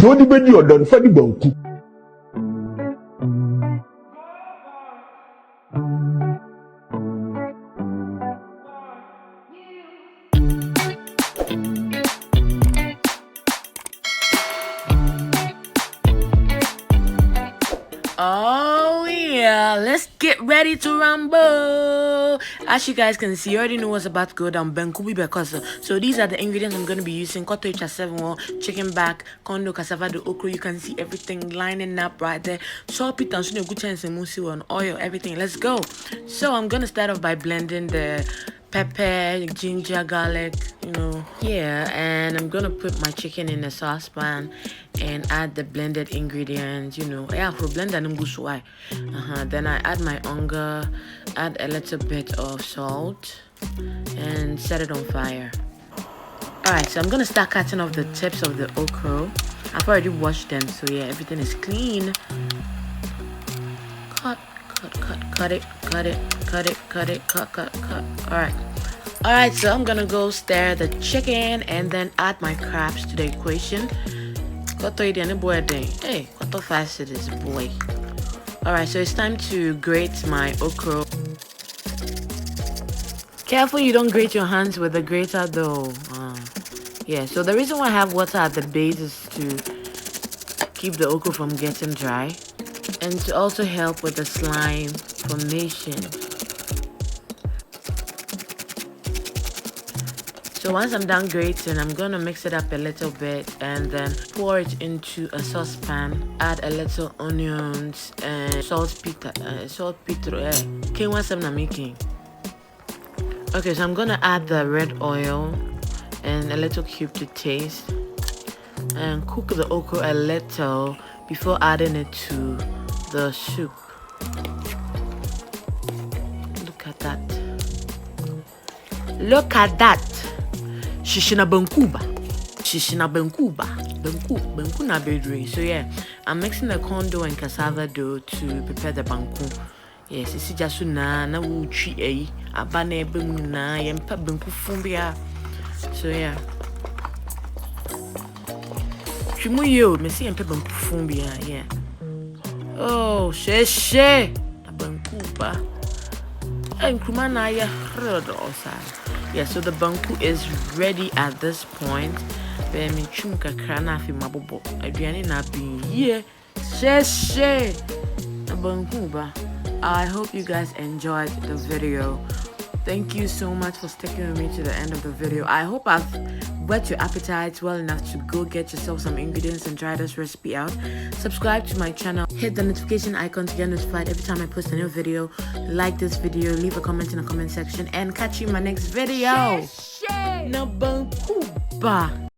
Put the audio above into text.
Jody Bedi or Don Fadi Banku. Oh yeah, let's get ready to rumble. As you guys can see, you already know what's about to go down. Banku because so these are the ingredients I'm going to be using. Koto 7 chicken back, kondo cassava, the okro. You can see everything lining up right there. Salt, pita, and good chance and musi on oil, everything. Let's go. So I'm gonna start off by blending the pepper, ginger, garlic, and I'm gonna put my chicken in a saucepan and add the blended ingredients, yeah, for blend and then I add my onga, add a little bit of salt and set it on fire. Alright, so I'm gonna start cutting off the tips of the okro. I've already washed them, so yeah, everything is clean. Cut it. Alright, so I'm gonna go stir the chicken and then add my crabs to the equation. Hey, what fast it is, boy. Alright, so it's time to grate my okro. Careful you don't grate your hands with the grater though. Yeah, so the reason why I have water at the base is to keep the okro from getting dry and to also help with the slime formation. So once I'm done grating, I'm gonna mix it up a little bit and then pour it into a saucepan. Add a little onions and salt, pita. Okay, once I'm making. Okay, so I'm gonna add the red oil and a little cube to taste, and cook the okra a little before adding it to the soup. Look at that. Look at that. Shishina Banku na bedre. So yeah, I'm mixing the corn dough and cassava dough to prepare the banku. Yes, it's just na uchi abane na yempa banku fumbia. So yeah. Chimuyo, me see yempa banku fumbia, yeah. Oh, she na banku ba. Yeah, so the banku is ready at this point. I hope you guys enjoyed the video. Thank you so much for sticking with me to the end of the video. I hope I've whet your appetite well enough to go get yourself some ingredients and try this recipe out. Subscribe to my channel, hit the notification icon to get notified every time I post a new video. Like this video, leave a comment in the comment section, and catch you in my next video. No Banku.